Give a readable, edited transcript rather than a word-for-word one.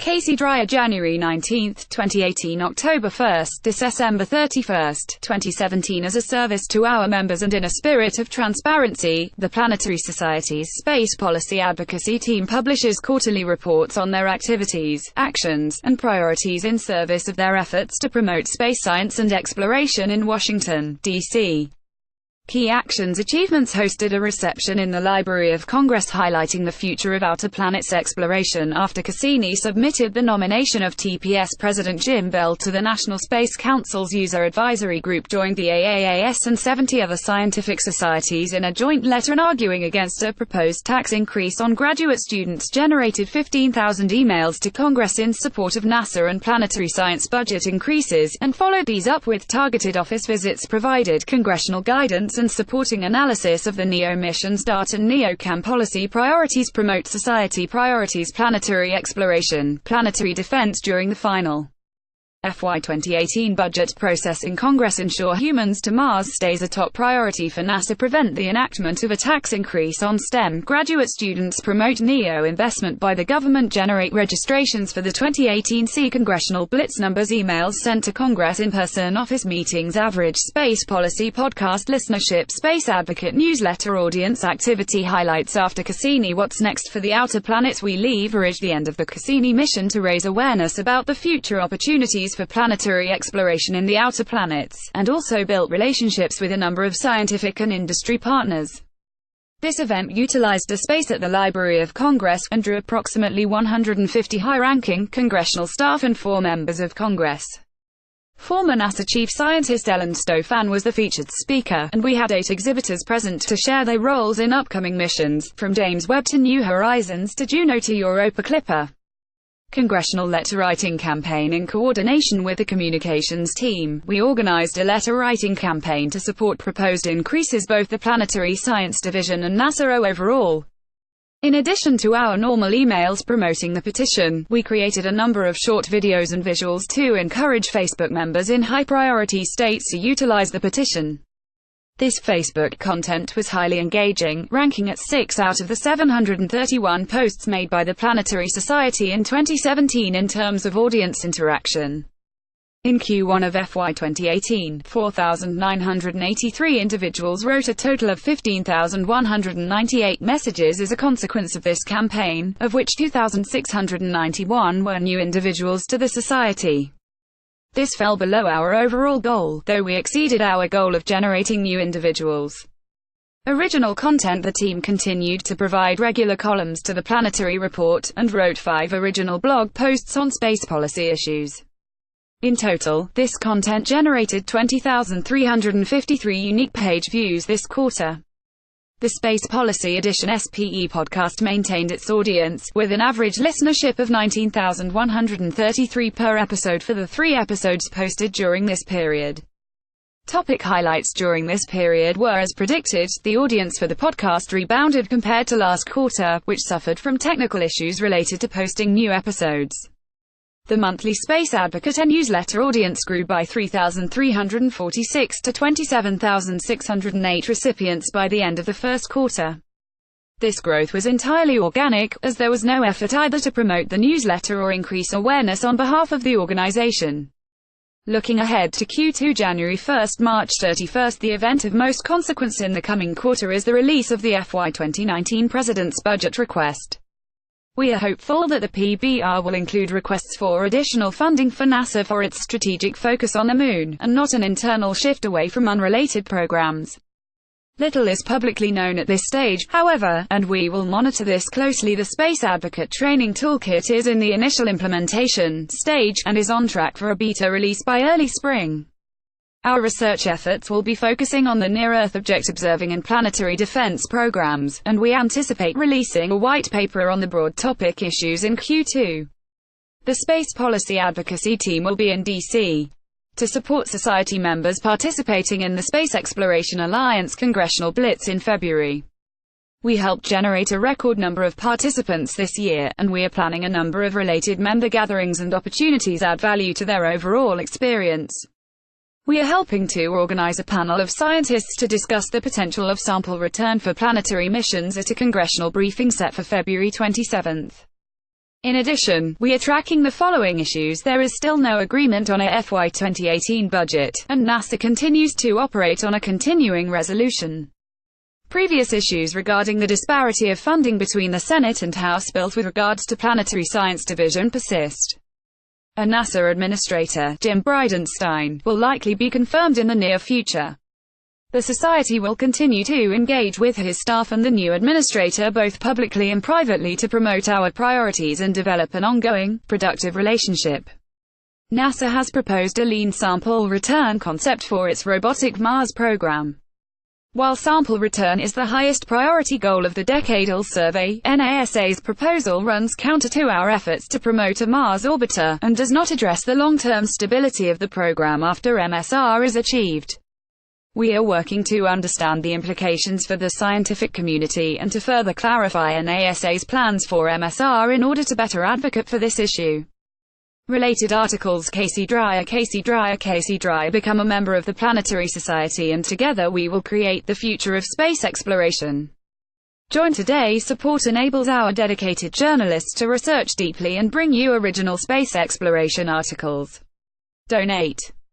Casey Dreyer, January 19, 2018, October 1, December 31, 2017. As a service to our members and in a spirit of transparency, the Planetary Society's Space Policy Advocacy team publishes quarterly reports on their activities, actions, and priorities in service of their efforts to promote space science and exploration in Washington, D.C. Key Actions Achievements hosted a reception in the Library of Congress highlighting the future of outer planets exploration after Cassini submitted the nomination of TPS President Jim Bell to the National Space Council's User Advisory Group, joined the AAAS and 70 other scientific societies in a joint letter arguing against a proposed tax increase on graduate students, generated 15,000 emails to Congress in support of NASA and planetary science budget increases, and followed these up with targeted office visits, provided congressional guidance and supporting analysis of the NEO mission start and NEOCAM policy priorities, promote society priorities, planetary exploration, planetary defense during the final FY 2018 budget process in Congress, ensure humans to Mars stays a top priority for NASA, prevent the enactment of a tax increase on STEM graduate students, promote NEO investment by the government, generate registrations for the 2018 C Congressional Blitz numbers, emails sent to Congress, in-person office meetings, average space policy podcast listenership, space advocate newsletter, audience activity highlights. After Cassini, what's next for the outer planets? We leverage the end of the Cassini mission to raise awareness about the future opportunities for planetary exploration in the outer planets, and also built relationships with a number of scientific and industry partners. This event utilized a space at the Library of Congress, and drew approximately 150 high-ranking congressional staff and 4 members of Congress. Former NASA Chief Scientist Ellen Stofan was the featured speaker, and we had 8 exhibitors present to share their roles in upcoming missions, from James Webb to New Horizons to Juno to Europa Clipper. Congressional letter writing campaign. In coordination with the communications team, we organized a letter writing campaign to support proposed increases, both the Planetary Science Division and NASA overall. In addition to our normal emails promoting the petition, we created a number of short videos and visuals to encourage Facebook members in high-priority states to utilize the petition. This Facebook content was highly engaging, ranking at 6 out of the 731 posts made by the Planetary Society in 2017 in terms of audience interaction. In Q1 of FY 2018, 4,983 individuals wrote a total of 15,198 messages as a consequence of this campaign, of which 2,691 were new individuals to the Society. This fell below our overall goal, though we exceeded our goal of generating new individuals. Original content. The team continued to provide regular columns to the Planetary Report, and wrote 5 original blog posts on space policy issues. In total, this content generated 20,353 unique page views this quarter. The Space Policy Edition SPE podcast maintained its audience, with an average listenership of 19,133 per episode for the 3 episodes posted during this period. Topic highlights. During this period were, as predicted, the audience for the podcast rebounded compared to last quarter, which suffered from technical issues related to posting new episodes. The monthly Space Advocate and newsletter audience grew by 3,346 to 27,608 recipients by the end of the first quarter. This growth was entirely organic, as there was no effort either to promote the newsletter or increase awareness on behalf of the organization. Looking ahead to Q2, January 1 – March 31, the event of most consequence in the coming quarter is the release of the FY 2019 President's Budget Request. We are hopeful that the PBR will include requests for additional funding for NASA for its strategic focus on the Moon, and not an internal shift away from unrelated programs. Little is publicly known at this stage, however, and we will monitor this closely. The Space Advocate Training Toolkit is in the initial implementation stage, and is on track for a beta release by early spring. Our research efforts will be focusing on the near-Earth object observing and planetary defense programs, and we anticipate releasing a white paper on the broad topic issues in Q2. The Space Policy Advocacy team will be in D.C. to support Society members participating in the Space Exploration Alliance Congressional Blitz in February. We helped generate a record number of participants this year, and we are planning a number of related member gatherings and opportunities add value to their overall experience. We are helping to organize a panel of scientists to discuss the potential of sample return for planetary missions at a congressional briefing set for February 27. In addition, we are tracking the following issues. There is still no agreement on a FY 2018 budget, and NASA continues to operate on a continuing resolution. Previous issues regarding the disparity of funding between the Senate and House bills with regards to Planetary Science Division persist. A NASA administrator, Jim Bridenstine, will likely be confirmed in the near future. The Society will continue to engage with his staff and the new administrator both publicly and privately to promote our priorities and develop an ongoing, productive relationship. NASA has proposed a lean sample return concept for its robotic Mars program. While sample return is the highest priority goal of the decadal survey, NASA's proposal runs counter to our efforts to promote a Mars orbiter, and does not address the long-term stability of the program after MSR is achieved. We are working to understand the implications for the scientific community and to further clarify NASA's plans for MSR in order to better advocate for this issue. Related articles. Casey Dreyer become a member of the Planetary Society, and together we will create the future of space exploration. Join today. Support enables our dedicated journalists to research deeply and bring you original space exploration articles. Donate.